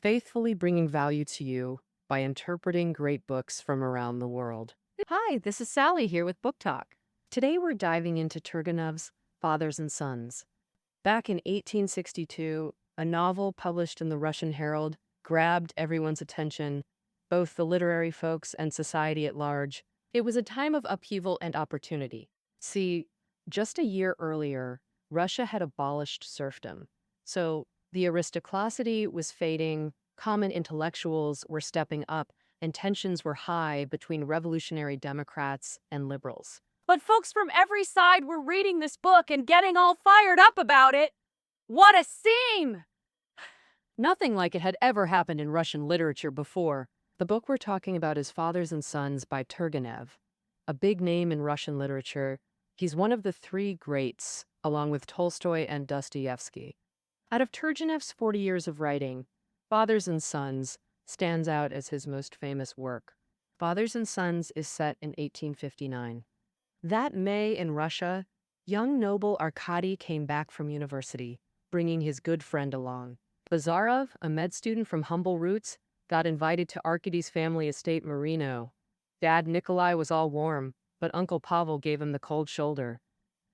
faithfully bringing value to you by interpreting great books from around the world. Hi, this is Sally here with Book Talk. Today we're diving into Turgenev's Fathers and Sons. Back in 1862, a novel published in the Russian Herald grabbed everyone's attention, both the literary folks and society at large. It was a time of upheaval and opportunity. See, just a year earlier, Russia had abolished serfdom. So the aristocracy was fading, common intellectuals were stepping up, and tensions were high between revolutionary Democrats and liberals. But folks from every side were reading this book and getting all fired up about it. What a scene! Nothing like it had ever happened in Russian literature before. The book we're talking about is Fathers and Sons by Turgenev, a big name in Russian literature. He's one of the three greats, along with Tolstoy and Dostoevsky. Out of Turgenev's 40 years of writing, Fathers and Sons stands out as his most famous work. Fathers and Sons is set in 1859. That May in Russia, young noble Arkady came back from university, bringing his good friend along. Bazarov, a med student from humble roots, got invited to Arkady's family estate Marino. Dad Nikolai was all warm, but Uncle Pavel gave him the cold shoulder.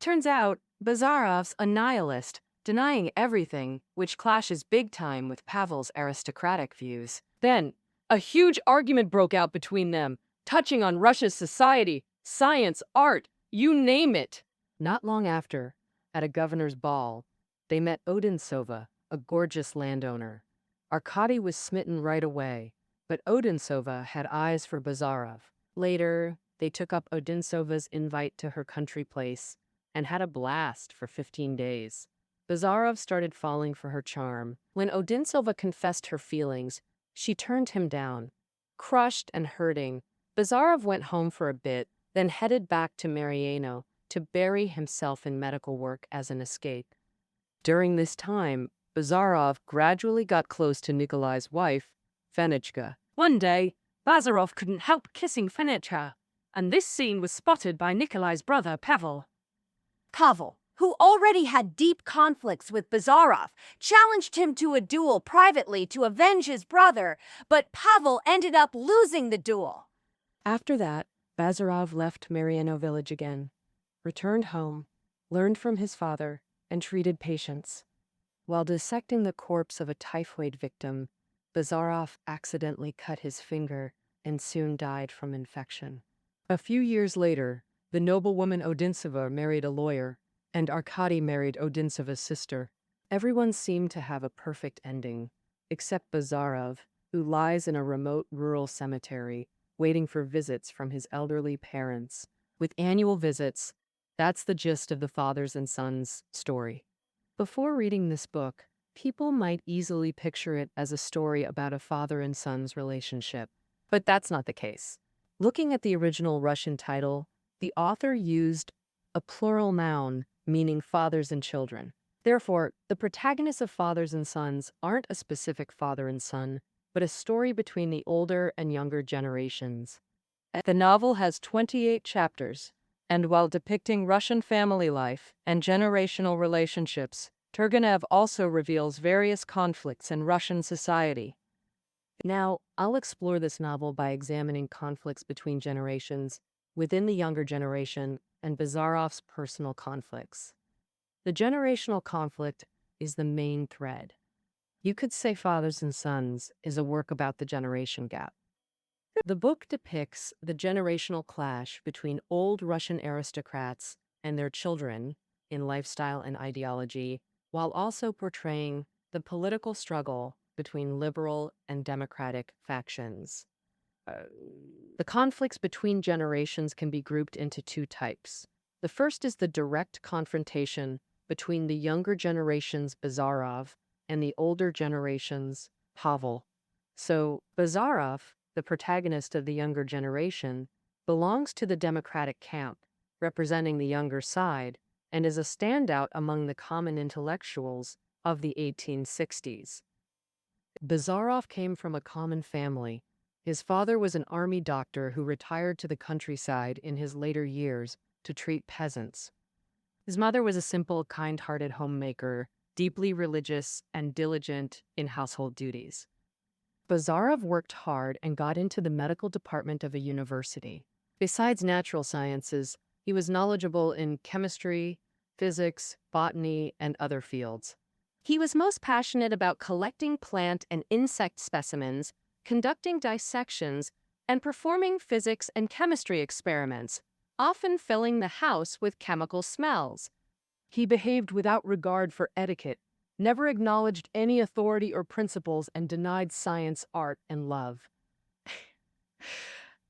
Turns out, Bazarov's a nihilist, denying everything, which clashes big time with Pavel's aristocratic views. Then, a huge argument broke out between them, touching on Russia's society, science, art, you name it. Not long after, at a governor's ball, they met Odintsova, a gorgeous landowner. Arkady was smitten right away, but Odintsova had eyes for Bazarov. Later, they took up Odintsova's invite to her country place and had a blast for 15 days. Bazarov started falling for her charm. When Odintsova confessed her feelings, she turned him down. Crushed and hurting, Bazarov went home for a bit, then headed back to Mariano to bury himself in medical work as an escape. During this time, Bazarov gradually got close to Nikolai's wife, Fenichka. One day, Bazarov couldn't help kissing Fenichka, and this scene was spotted by Nikolai's brother Pavel. Pavel, who already had deep conflicts with Bazarov, challenged him to a duel privately to avenge his brother, but Pavel ended up losing the duel. After that, Bazarov left Mariano village again, returned home, learned from his father, and treated patients. While dissecting the corpse of a typhoid victim, Bazarov accidentally cut his finger and soon died from infection. A few years later, the noblewoman Odintsova married a lawyer, and Arkady married Odintsova's sister. Everyone seemed to have a perfect ending, except Bazarov, who lies in a remote rural cemetery, waiting for visits from his elderly parents. With annual visits, that's the gist of the Fathers and Sons story. Before reading this book, people might easily picture it as a story about a father and son's relationship. But that's not the case. Looking at the original Russian title, the author used a plural noun meaning fathers and children. Therefore, the protagonists of Fathers and Sons aren't a specific father and son, but a story between the older and younger generations. The novel has 28 chapters, and while depicting Russian family life and generational relationships, Turgenev also reveals various conflicts in Russian society. Now, I'll explore this novel by examining conflicts between generations, within the younger generation, and Bazarov's personal conflicts. The generational conflict is the main thread. You could say Fathers and Sons is a work about the generation gap. The book depicts the generational clash between old Russian aristocrats and their children in lifestyle and ideology, while also portraying the political struggle between liberal and democratic factions. The conflicts between generations can be grouped into two types. The first is the direct confrontation between the younger generation's Bazarov and the older generation's Pavel. So Bazarov, the protagonist of the younger generation, belongs to the democratic camp, representing the younger side, and is a standout among the common intellectuals of the 1860s. Bazarov came from a common family. His father was an army doctor who retired to the countryside in his later years to treat peasants. His mother was a simple, kind-hearted homemaker, deeply religious and diligent in household duties. Bazarov worked hard and got into the medical department of a university. Besides natural sciences, he was knowledgeable in chemistry, physics, botany, and other fields. He was most passionate about collecting plant and insect specimens, conducting dissections, and performing physics and chemistry experiments, often filling the house with chemical smells. He behaved without regard for etiquette, never acknowledged any authority or principles, and denied science, art, and love.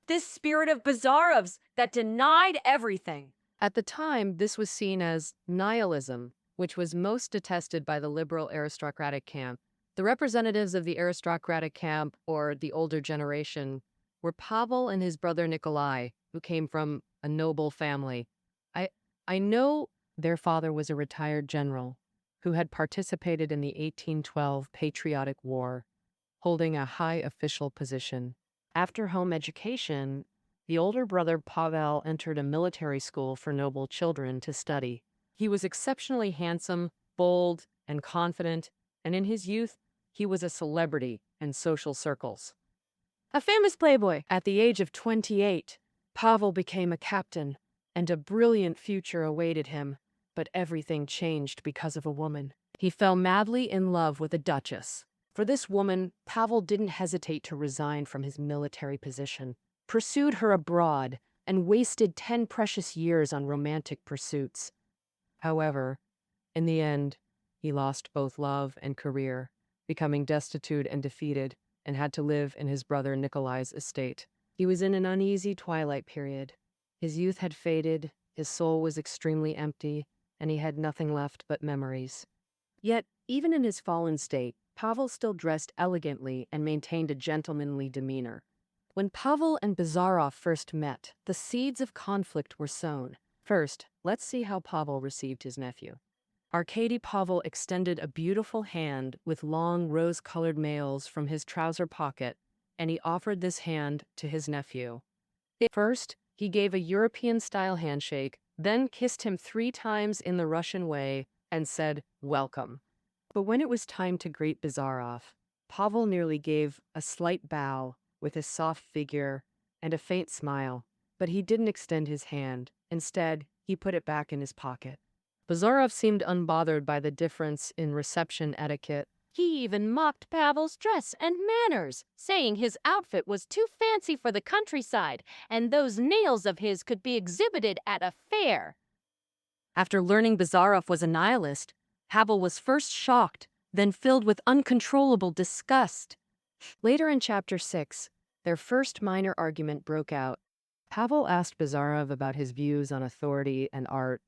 This spirit of Bazarov's that denied everything. At the time, this was seen as nihilism, which was most detested by the liberal aristocratic camp. The representatives of the aristocratic camp, or the older generation, were Pavel and his brother Nikolai, who came from a noble family. I know their father was a retired general who had participated in the 1812 Patriotic War, holding a high official position. After home education, the older brother Pavel entered a military school for noble children to study. He was exceptionally handsome, bold, and confident, and in his youth, he was a celebrity in social circles. A famous playboy. At the age of 28, Pavel became a captain, and a brilliant future awaited him. But everything changed because of a woman. He fell madly in love with a duchess. For this woman, Pavel didn't hesitate to resign from his military position, pursued her abroad, and wasted 10 precious years on romantic pursuits. However, in the end, he lost both love and career, becoming destitute and defeated, and had to live in his brother Nikolai's estate. He was in an uneasy twilight period. His youth had faded, his soul was extremely empty, and he had nothing left but memories. Yet, even in his fallen state, Pavel still dressed elegantly and maintained a gentlemanly demeanor. When Pavel and Bazarov first met, the seeds of conflict were sown. First, let's see how Pavel received his nephew. Arkady Pavel extended a beautiful hand with long rose-colored nails from his trouser pocket, and he offered this hand to his nephew. First, he gave a European-style handshake, then kissed him 3 times in the Russian way and said, "Welcome." But when it was time to greet Bazarov, Pavel nearly gave a slight bow with his soft figure and a faint smile, but he didn't extend his hand. Instead, he put it back in his pocket. Bazarov seemed unbothered by the difference in reception etiquette. He even mocked Pavel's dress and manners, saying his outfit was too fancy for the countryside, and those nails of his could be exhibited at a fair. After learning Bazarov was a nihilist, Pavel was first shocked, then filled with uncontrollable disgust. Later in Chapter 6, their first minor argument broke out. Pavel asked Bazarov about his views on authority and art.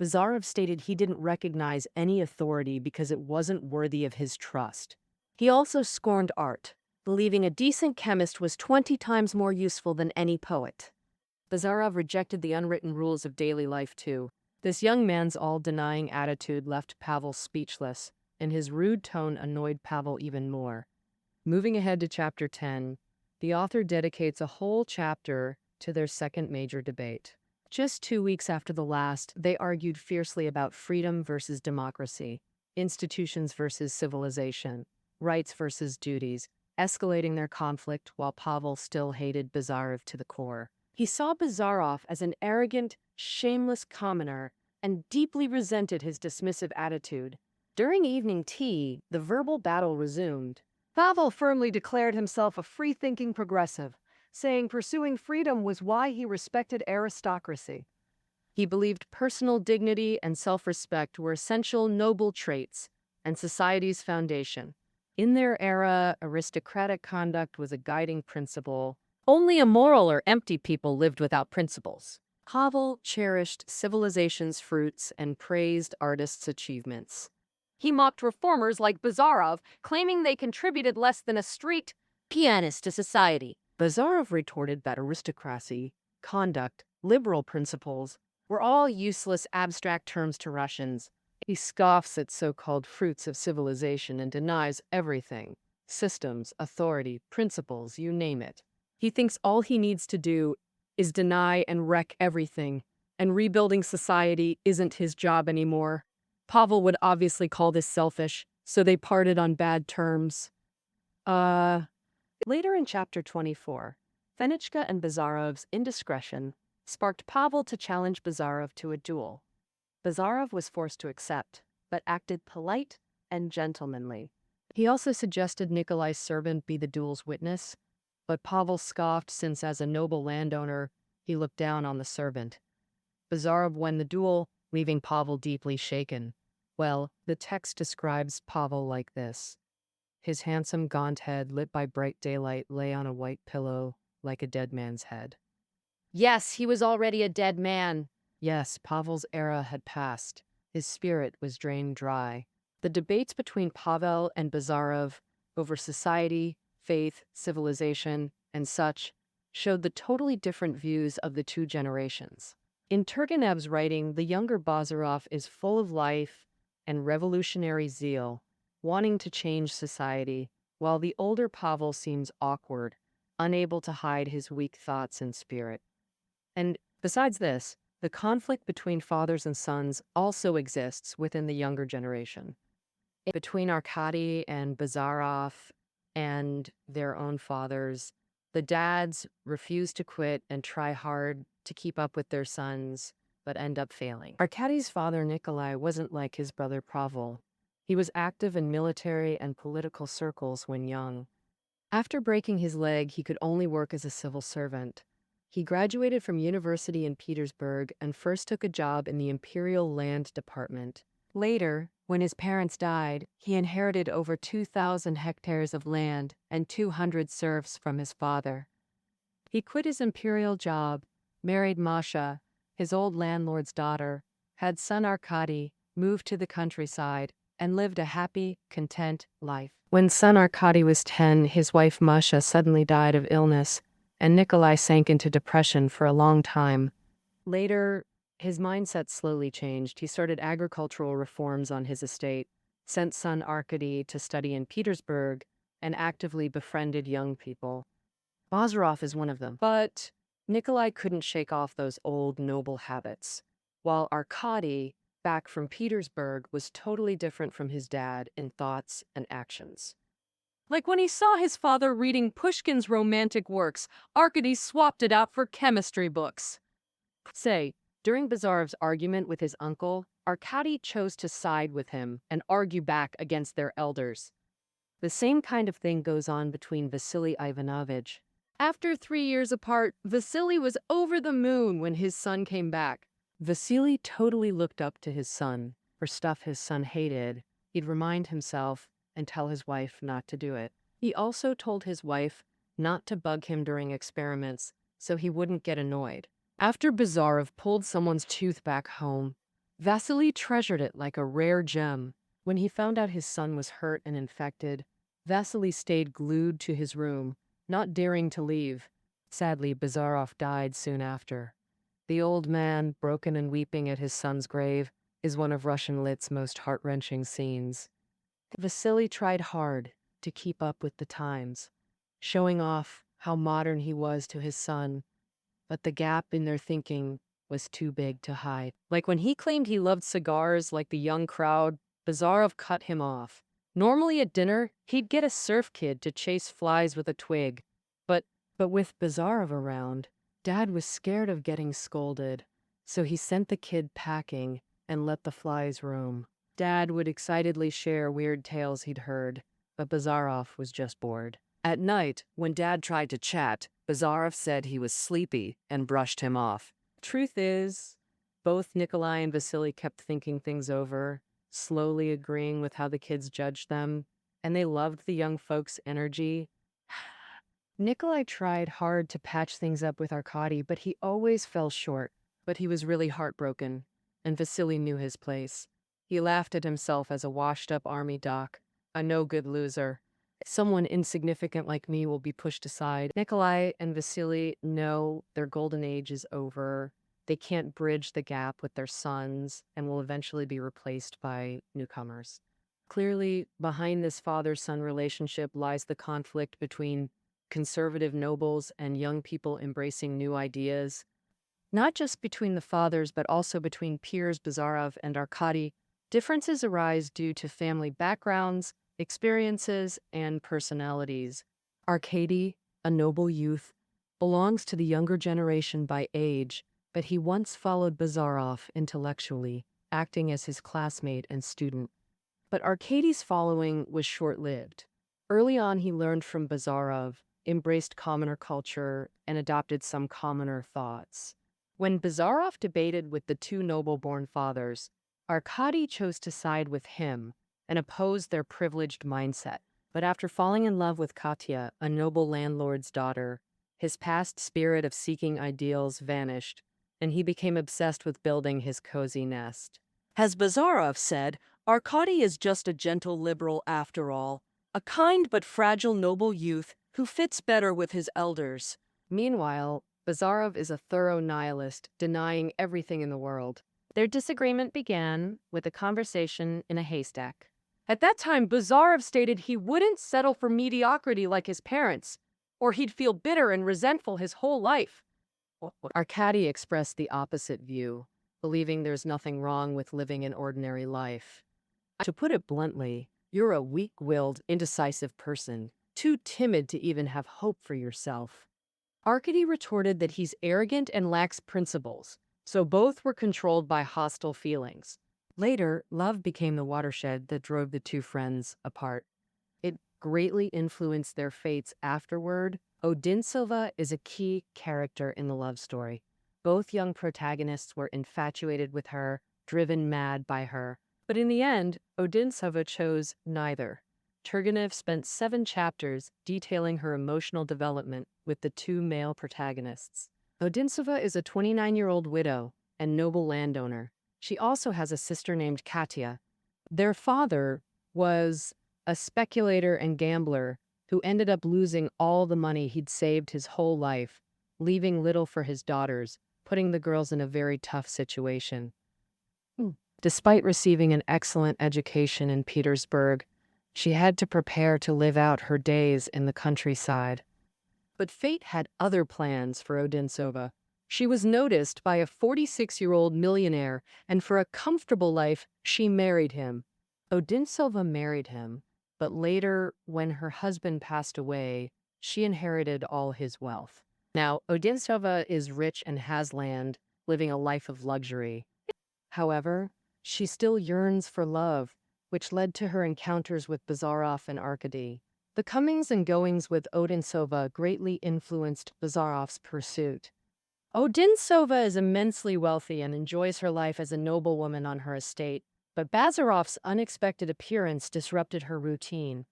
Bazarov stated he didn't recognize any authority because it wasn't worthy of his trust. He also scorned art, believing a decent chemist was 20 times more useful than any poet. Bazarov rejected the unwritten rules of daily life too. This young man's all-denying attitude left Pavel speechless, and his rude tone annoyed Pavel even more. Moving ahead to Chapter 10, the author dedicates a whole chapter to their second major debate. Just 2 weeks after the last, they argued fiercely about freedom versus democracy, institutions versus civilization, rights versus duties, escalating their conflict while Pavel still hated Bazarov to the core. He saw Bazarov as an arrogant, shameless commoner and deeply resented his dismissive attitude. During evening tea, the verbal battle resumed. Pavel firmly declared himself a free-thinking progressive, saying pursuing freedom was why he respected aristocracy. He believed personal dignity and self-respect were essential noble traits and society's foundation. In their era, aristocratic conduct was a guiding principle. Only immoral or empty people lived without principles. Pavel cherished civilization's fruits and praised artists' achievements. He mocked reformers like Bazarov, claiming they contributed less than a street pianist to society. Bazarov retorted that aristocracy, conduct, liberal principles were all useless abstract terms to Russians. He scoffs at so-called fruits of civilization and denies everything. Systems, authority, principles, you name it. He thinks all he needs to do is deny and wreck everything, and rebuilding society isn't his job anymore. Pavel would obviously call this selfish, so they parted on bad terms. Later in chapter 24, Fenichka and Bazarov's indiscretion sparked Pavel to challenge Bazarov to a duel. Bazarov was forced to accept, but acted polite and gentlemanly. He also suggested Nikolai's servant be the duel's witness, but Pavel scoffed since as a noble landowner, he looked down on the servant. Bazarov won the duel, leaving Pavel deeply shaken. Well, the text describes Pavel like this. His handsome gaunt head, lit by bright daylight, lay on a white pillow like a dead man's head. Yes, he was already a dead man. Yes, Pavel's era had passed. His spirit was drained dry. The debates between Pavel and Bazarov over society, faith, civilization, and such showed the totally different views of the two generations. In Turgenev's writing, the younger Bazarov is full of life and revolutionary zeal, wanting to change society, while the older Pavel seems awkward, unable to hide his weak thoughts and spirit. And besides this, the conflict between fathers and sons also exists within the younger generation. Between Arkady and Bazarov and their own fathers, the dads refuse to quit and try hard to keep up with their sons, but end up failing. Arkady's father, Nikolai, wasn't like his brother Pavel. He was active in military and political circles when young. After breaking his leg, he could only work as a civil servant. He graduated from university in Petersburg and first took a job in the Imperial Land Department. Later, when his parents died, he inherited over 2,000 hectares of land and 200 serfs from his father. He quit his imperial job, married Masha, his old landlord's daughter, had son Arkady, moved to the countryside, and lived a happy, content life. When son Arkady was 10, his wife Masha suddenly died of illness, and Nikolai sank into depression for a long time. Later, his mindset slowly changed. He started agricultural reforms on his estate, sent son Arkady to study in Petersburg, and actively befriended young people. Bazarov is one of them. But Nikolai couldn't shake off those old noble habits, while Arkady, back from Petersburg, was totally different from his dad in thoughts and actions. Like when he saw his father reading Pushkin's romantic works, Arkady swapped it out for chemistry books. During Bazarov's argument with his uncle, Arkady chose to side with him and argue back against their elders. The same kind of thing goes on between Vasily Ivanovich. After 3 years apart, Vasily was over the moon when his son came back. Vasily totally looked up to his son. For stuff his son hated, he'd remind himself and tell his wife not to do it. He also told his wife not to bug him during experiments so he wouldn't get annoyed. After Bazarov pulled someone's tooth back home, Vasily treasured it like a rare gem. When he found out his son was hurt and infected, Vasily stayed glued to his room, not daring to leave. Sadly, Bazarov died soon after. The old man, broken and weeping at his son's grave, is one of Russian lit's most heart-wrenching scenes. Vasily tried hard to keep up with the times, showing off how modern he was to his son, but the gap in their thinking was too big to hide. Like when he claimed he loved cigars like the young crowd, Bazarov cut him off. Normally at dinner, he'd get a serf kid to chase flies with a twig. But with Bazarov around, Dad was scared of getting scolded, so he sent the kid packing and let the flies roam. Dad would excitedly share weird tales he'd heard, but Bazarov was just bored. At night, when Dad tried to chat, Bazarov said he was sleepy and brushed him off. Truth is, both Nikolai and Vasily kept thinking things over, slowly agreeing with how the kids judged them, and they loved the young folks' energy. Nikolai tried hard to patch things up with Arkady, but he always fell short. But he was really heartbroken, and Vasily knew his place. He laughed at himself as a washed-up army doc, a no-good loser. Someone insignificant like me will be pushed aside. Nikolai and Vasily know their golden age is over. They can't bridge the gap with their sons and will eventually be replaced by newcomers. Clearly, behind this father-son relationship lies the conflict between conservative nobles and young people embracing new ideas. Not just between the fathers, but also between peers Bazarov and Arkady. Differences arise due to family backgrounds, experiences, and personalities. Arkady, a noble youth, belongs to the younger generation by age, but he once followed Bazarov intellectually, acting as his classmate and student. But Arkady's following was short-lived. Early on, he learned from Bazarov, embraced commoner culture, and adopted some commoner thoughts. When Bazarov debated with the two noble-born fathers, Arkady chose to side with him and opposed their privileged mindset. But after falling in love with Katya, a noble landlord's daughter, his past spirit of seeking ideals vanished, and he became obsessed with building his cozy nest. As Bazarov said, Arkady is just a gentle liberal after all, a kind but fragile noble youth who fits better with his elders. Meanwhile, Bazarov is a thorough nihilist, denying everything in the world. Their disagreement began with a conversation in a haystack. At that time, Bazarov stated he wouldn't settle for mediocrity like his parents, or he'd feel bitter and resentful his whole life. Arkady expressed the opposite view, believing there's nothing wrong with living an ordinary life. To put it bluntly, you're a weak-willed, indecisive person, too timid to even have hope for yourself. Arkady retorted that he's arrogant and lacks principles, so both were controlled by hostile feelings. Later, love became the watershed that drove the two friends apart. It greatly influenced their fates afterward. Odintsova is a key character in the love story. Both young protagonists were infatuated with her, driven mad by her. But in the end, Odintsova chose neither. Turgenev spent 7 chapters detailing her emotional development with the two male protagonists. Odintsova is a 29-year-old widow and noble landowner. She also has a sister named Katya. Their father was a speculator and gambler who ended up losing all the money he'd saved his whole life, leaving little for his daughters, putting the girls in a very tough situation. Despite receiving an excellent education in Petersburg, she had to prepare to live out her days in the countryside. But fate had other plans for Odintsova. She was noticed by a 46-year-old millionaire, and for a comfortable life, she married him. Odintsova married him, but later, when her husband passed away, she inherited all his wealth. Now, Odintsova is rich and has land, living a life of luxury. However, she still yearns for love, which led to her encounters with Bazarov and Arkady. The comings and goings with Odintsova greatly influenced Bazarov's pursuit. Odintsova is immensely wealthy and enjoys her life as a noblewoman on her estate, but Bazarov's unexpected appearance disrupted her routine.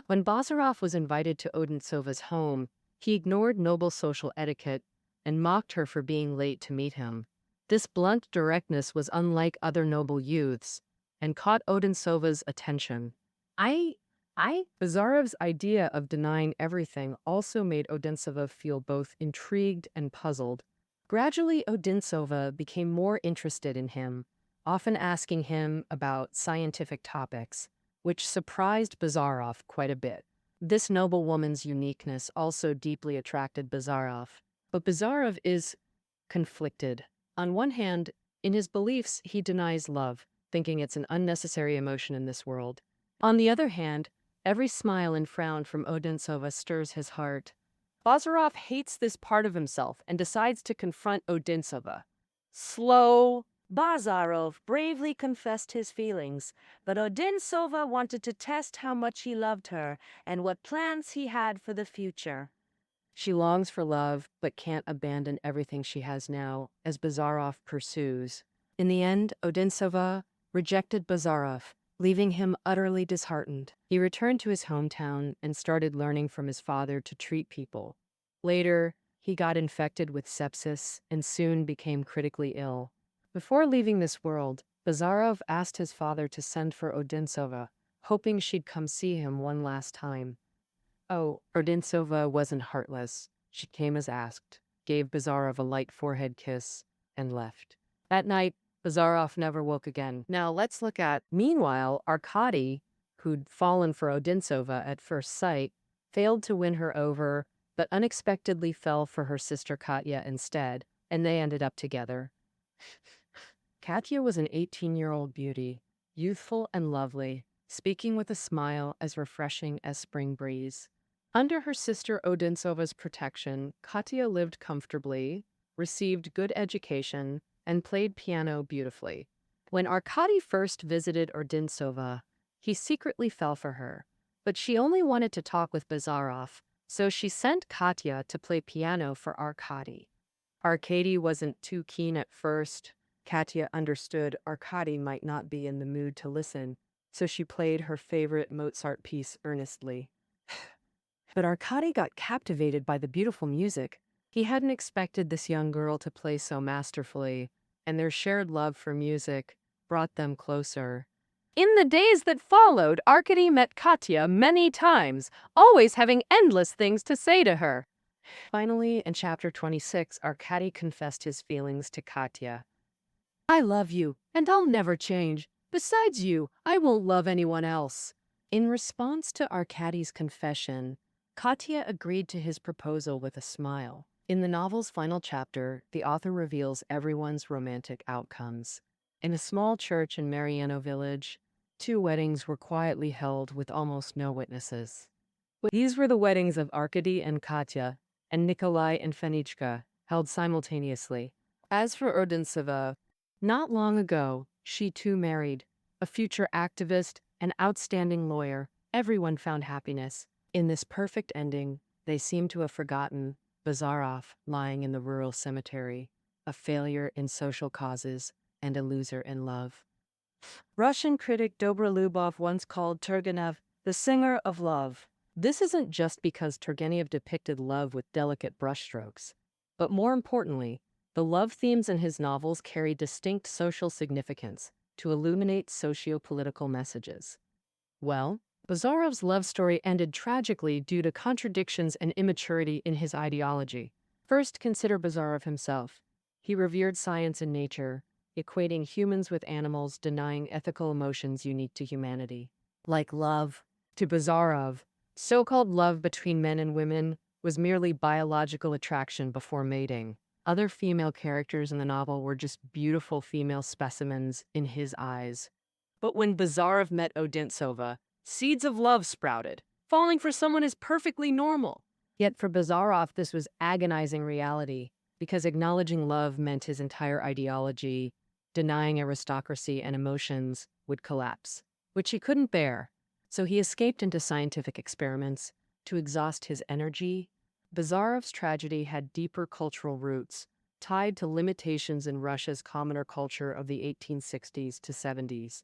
When Bazarov was invited to Odintsova's home, he ignored noble social etiquette and mocked her for being late to meet him. This blunt directness was unlike other noble youths and caught Odintsova's attention. Bazarov's idea of denying everything also made Odintsova feel both intrigued and puzzled. Gradually, Odintsova became more interested in him, often asking him about scientific topics, which surprised Bazarov quite a bit. This noblewoman's uniqueness also deeply attracted Bazarov. But Bazarov is conflicted. On one hand, in his beliefs, he denies love, thinking it's an unnecessary emotion in this world. On the other hand, every smile and frown from Odintsova stirs his heart. Bazarov hates this part of himself and decides to confront Odintsova. Slow. Bazarov bravely confessed his feelings, but Odintsova wanted to test how much he loved her and what plans he had for the future. She longs for love, but can't abandon everything she has now, as Bazarov pursues. In the end, Odintsova rejected Bazarov, leaving him utterly disheartened. He returned to his hometown and started learning from his father to treat people. Later, he got infected with sepsis and soon became critically ill. Before leaving this world, Bazarov asked his father to send for Odintsova, hoping she'd come see him one last time. Oh, Odintsova wasn't heartless. She came as asked, gave Bazarov a light forehead kiss, and left. That night, Bazarov never woke again. Now let's look at, meanwhile, Arkady, who'd fallen for Odintsova at first sight, failed to win her over, but unexpectedly fell for her sister Katya instead, and they ended up together. Katya was an 18-year-old beauty, youthful and lovely, speaking with a smile as refreshing as spring breeze. Under her sister Odintsova's protection, Katya lived comfortably, received good education, and played piano beautifully. When Arkady first visited Odintsova, he secretly fell for her, but she only wanted to talk with Bazarov, so she sent Katya to play piano for Arkady. Arkady wasn't too keen at first. Katya understood Arkady might not be in the mood to listen, so she played her favorite Mozart piece earnestly. But Arkady got captivated by the beautiful music. He hadn't expected this young girl to play so masterfully, and their shared love for music brought them closer. In the days that followed, Arkady met Katya many times, always having endless things to say to her. Finally, in chapter 26, Arkady confessed his feelings to Katya. "I love you, and I'll never change. Besides you, I won't love anyone else." In response to Arkady's confession, Katya agreed to his proposal with a smile. In the novel's final chapter, the author reveals everyone's romantic outcomes. In a small church in Mariano village, 2 weddings were quietly held with almost no witnesses. These were the weddings of Arkady and Katya, and Nikolai and Fenichka, held simultaneously. As for Odintsova, not long ago, she too married. A future activist, an outstanding lawyer, everyone found happiness. In this perfect ending, they seem to have forgotten Bazarov lying in the rural cemetery, a failure in social causes and a loser in love. Russian critic Dobrolubov once called Turgenev the singer of love. This isn't just because Turgenev depicted love with delicate brushstrokes, but more importantly, the love themes in his novels carry distinct social significance to illuminate socio-political messages. Well, Bazarov's love story ended tragically due to contradictions and immaturity in his ideology. First, consider Bazarov himself. He revered science and nature, equating humans with animals, denying ethical emotions unique to humanity. Like love, to Bazarov, so-called love between men and women was merely biological attraction before mating. Other female characters in the novel were just beautiful female specimens in his eyes. But when Bazarov met Odintsova, seeds of love sprouted. Falling for someone is perfectly normal. Yet for Bazarov, this was agonizing reality, because acknowledging love meant his entire ideology, denying aristocracy and emotions, would collapse, which he couldn't bear. So he escaped into scientific experiments to exhaust his energy. Bazarov's tragedy had deeper cultural roots, tied to limitations in Russia's commoner culture of the 1860s to 70s.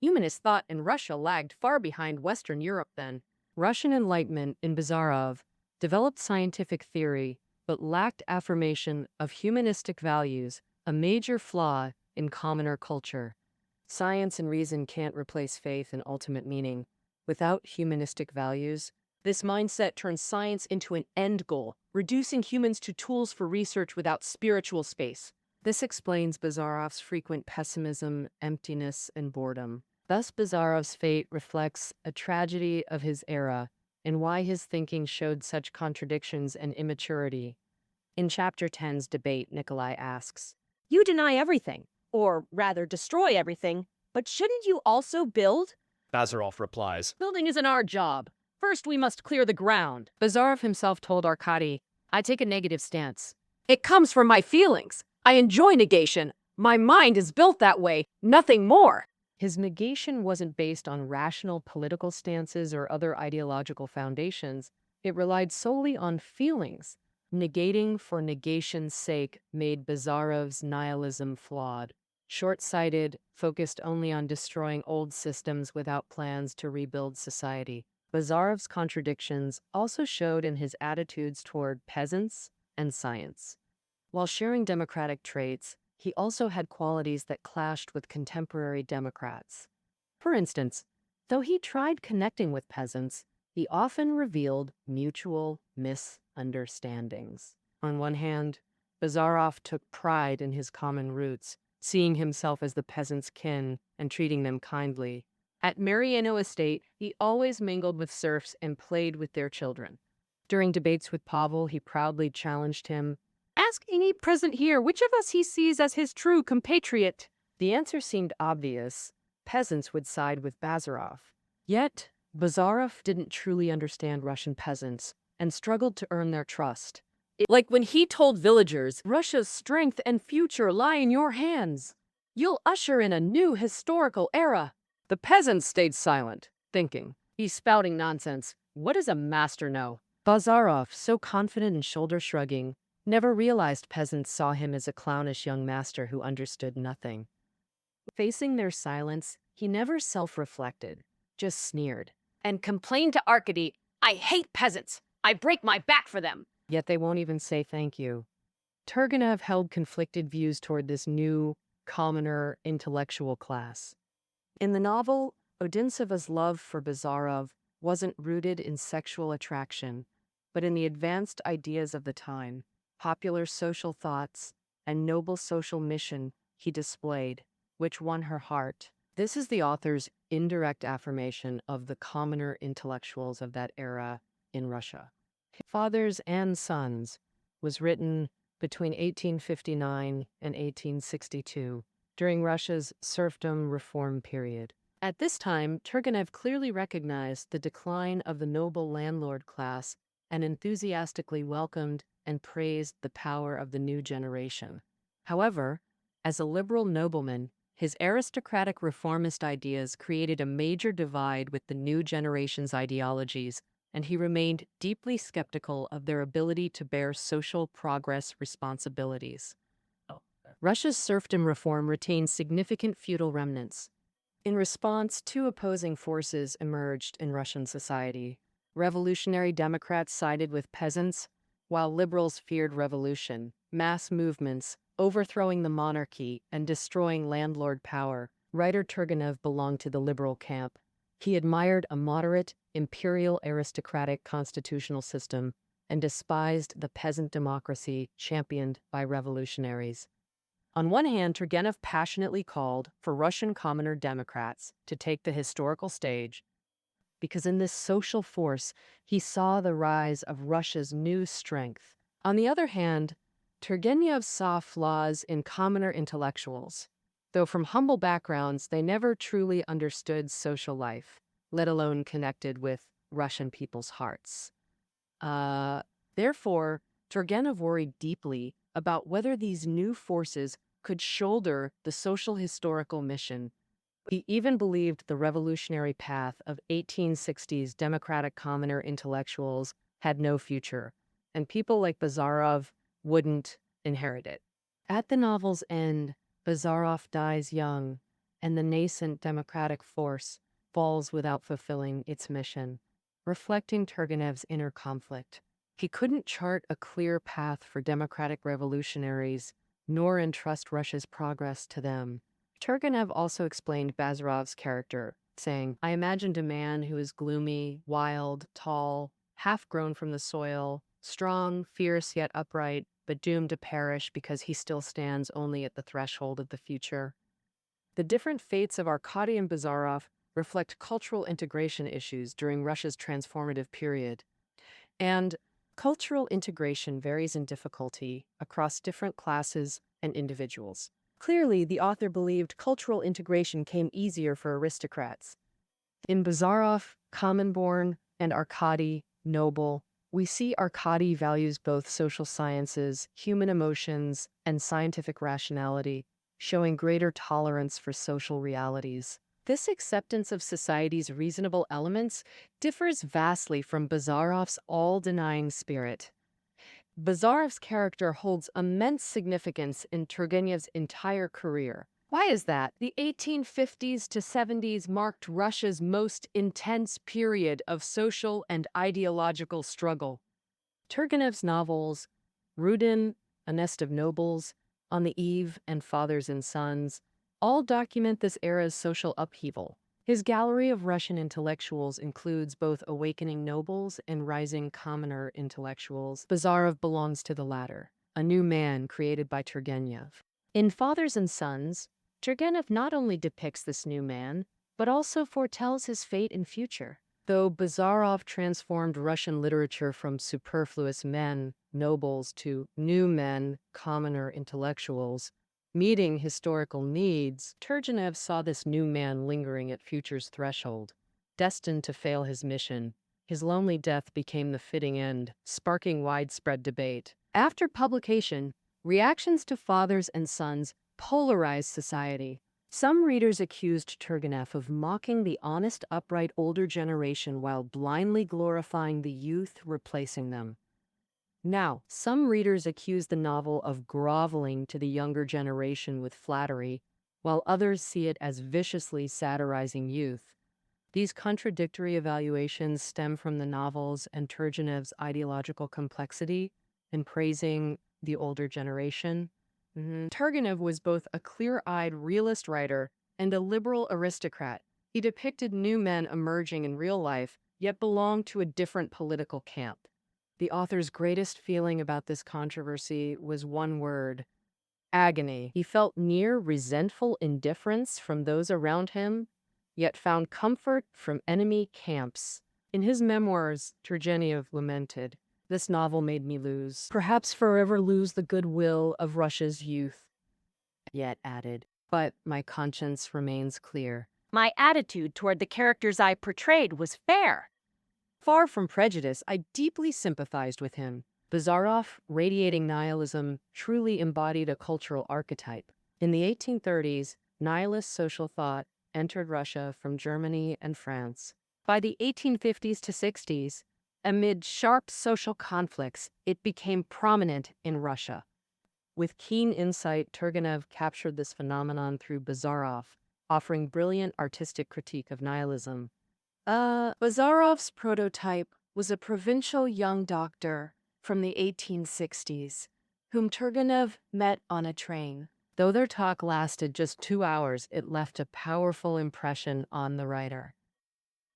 Humanist thought in Russia lagged far behind Western Europe then. Russian Enlightenment in Bazarov developed scientific theory, but lacked affirmation of humanistic values, a major flaw in commoner culture. Science and reason can't replace faith and ultimate meaning. Without humanistic values, this mindset turns science into an end goal, reducing humans to tools for research without spiritual space. This explains Bazarov's frequent pessimism, emptiness, and boredom. Thus, Bazarov's fate reflects a tragedy of his era and why his thinking showed such contradictions and immaturity. In Chapter 10's debate, Nikolai asks, You deny everything, or rather destroy everything, but shouldn't you also build? Bazarov replies, Building isn't our job. First, we must clear the ground. Bazarov himself told Arkady, "I take a negative stance. It comes from my feelings. I enjoy negation. My mind is built that way, nothing more." His negation wasn't based on rational political stances or other ideological foundations. It relied solely on feelings. Negating for negation's sake made Bazarov's nihilism flawed. Short-sighted, focused only on destroying old systems without plans to rebuild society. Bazarov's contradictions also showed in his attitudes toward peasants and science. While sharing democratic traits, he also had qualities that clashed with contemporary Democrats. For instance, though he tried connecting with peasants, he often revealed mutual misunderstandings. On one hand, Bazarov took pride in his common roots, seeing himself as the peasants' kin and treating them kindly. At Mariano Estate, he always mingled with serfs and played with their children. During debates with Pavel, he proudly challenged him, Ask any present here which of us he sees as his true compatriot. The answer seemed obvious. Peasants would side with Bazarov. Yet, Bazarov didn't truly understand Russian peasants and struggled to earn their trust. Like when he told villagers, Russia's strength and future lie in your hands. You'll usher in a new historical era. The peasants stayed silent, thinking, he's spouting nonsense. What does a master know? Bazarov, so confident and shoulder-shrugging, never realized peasants saw him as a clownish young master who understood nothing. Facing their silence, he never self-reflected, just sneered. And complained to Arkady, I hate peasants. I break my back for them. Yet they won't even say thank you. Turgenev held conflicted views toward this new, commoner, intellectual class. In the novel, Odintseva's love for Bazarov wasn't rooted in sexual attraction, but in the advanced ideas of the time, popular social thoughts, and noble social mission he displayed, which won her heart. This is the author's indirect affirmation of the commoner intellectuals of that era in Russia. Fathers and Sons was written between 1859 and 1862, during Russia's serfdom reform period. At this time, Turgenev clearly recognized the decline of the noble landlord class and enthusiastically welcomed and praised the power of the new generation. However, as a liberal nobleman, his aristocratic reformist ideas created a major divide with the new generation's ideologies, and he remained deeply skeptical of their ability to bear social progress responsibilities. Russia's serfdom reform retained significant feudal remnants. In response, two opposing forces emerged in Russian society. Revolutionary Democrats sided with peasants, while liberals feared revolution, mass movements, overthrowing the monarchy, and destroying landlord power. Writer Turgenev belonged to the liberal camp. He admired a moderate, imperial aristocratic constitutional system and despised the peasant democracy championed by revolutionaries. On one hand, Turgenev passionately called for Russian commoner Democrats to take the historical stage, because in this social force, he saw the rise of Russia's new strength. On the other hand, Turgenev saw flaws in commoner intellectuals. Though from humble backgrounds, they never truly understood social life, let alone connected with Russian people's hearts. Therefore, Turgenev worried deeply about whether these new forces could shoulder the social historical mission. He even believed the revolutionary path of 1860s democratic commoner intellectuals had no future, and people like Bazarov wouldn't inherit it. At the novel's end, Bazarov dies young, and the nascent democratic force falls without fulfilling its mission, reflecting Turgenev's inner conflict. He couldn't chart a clear path for democratic revolutionaries, nor entrust Russia's progress to them. Turgenev also explained Bazarov's character, saying, I imagined a man who is gloomy, wild, tall, half-grown from the soil, strong, fierce yet upright, but doomed to perish because he still stands only at the threshold of the future. The different fates of Arkady and Bazarov reflect cultural integration issues during Russia's transformative period. And cultural integration varies in difficulty across different classes and individuals. Clearly, the author believed cultural integration came easier for aristocrats. In Bazarov, common-born, and Arkady, noble, we see Arkady values both social sciences, human emotions, and scientific rationality, showing greater tolerance for social realities. This acceptance of society's reasonable elements differs vastly from Bazarov's all-denying spirit. Bazarov's character holds immense significance in Turgenev's entire career. Why is that? The 1850s to 70s marked Russia's most intense period of social and ideological struggle. Turgenev's novels, Rudin, A Nest of Nobles, On the Eve, and Fathers and Sons, all document this era's social upheaval. His gallery of Russian intellectuals includes both awakening nobles and rising commoner intellectuals. Bazarov belongs to the latter, a new man created by Turgenev. In Fathers and Sons, Turgenev not only depicts this new man, but also foretells his fate and future. Though Bazarov transformed Russian literature from superfluous men, nobles, to new men, commoner intellectuals, meeting historical needs, Turgenev saw this new man lingering at future's threshold. destined to fail his mission. His lonely death became the fitting end, sparking widespread debate. After publication, reactions to fathers and sons polarized society. Some readers accused Turgenev of mocking the honest, upright older generation while blindly glorifying the youth replacing them. Now, some readers accuse the novel of groveling to the younger generation with flattery, while others see it as viciously satirizing youth. These contradictory evaluations stem from the novels and Turgenev's ideological complexity in praising the older generation. Turgenev was both a clear-eyed realist writer and a liberal aristocrat. He depicted new men emerging in real life, yet belonged to a different political camp. The author's greatest feeling about this controversy was one word: agony. He felt near resentful indifference from those around him, yet found comfort from enemy camps. In his memoirs, Turgenev lamented, "This novel made me lose, perhaps forever lose the goodwill of Russia's youth." Yet added, "But my conscience remains clear." My attitude toward the characters I portrayed was fair. Far from prejudice, I deeply sympathized with him. Bazarov, radiating nihilism, truly embodied a cultural archetype. In the 1830s, nihilist social thought entered Russia from Germany and France. By the 1850s to 60s, amid sharp social conflicts, it became prominent in Russia. With keen insight, Turgenev captured this phenomenon through Bazarov, offering brilliant artistic critique of nihilism. Bazarov's prototype was a provincial young doctor from the 1860s, whom Turgenev met on a train. Though their talk lasted just 2 hours, it left a powerful impression on the writer.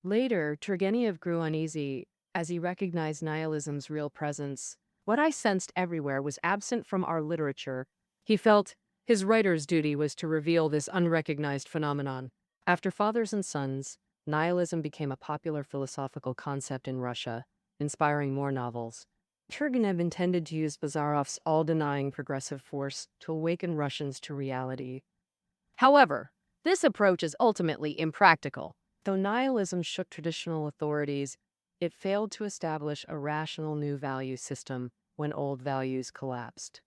Later, Turgenev grew uneasy as he recognized nihilism's real presence. What I sensed everywhere was absent from our literature. He felt his writer's duty was to reveal this unrecognized phenomenon. After Fathers and Sons, nihilism became a popular philosophical concept in Russia, inspiring more novels. Turgenev intended to use Bazarov's all-denying progressive force to awaken Russians to reality. However, this approach is ultimately impractical. Though nihilism shook traditional authorities, it failed to establish a rational new value system when old values collapsed.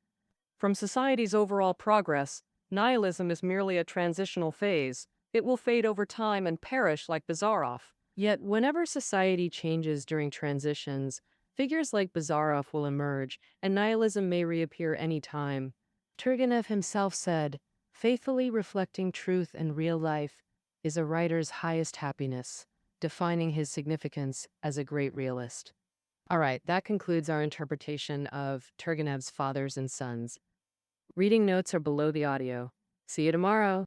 From society's overall progress, nihilism is merely a transitional phase. It will fade over time and perish like Bazarov. Yet, whenever society changes during transitions, figures like Bazarov will emerge, and nihilism may reappear any time. Turgenev himself said, "Faithfully reflecting truth in real life is a writer's highest happiness," defining his significance as a great realist. All right, that concludes our interpretation of Turgenev's Fathers and Sons. Reading notes are below the audio. See you tomorrow.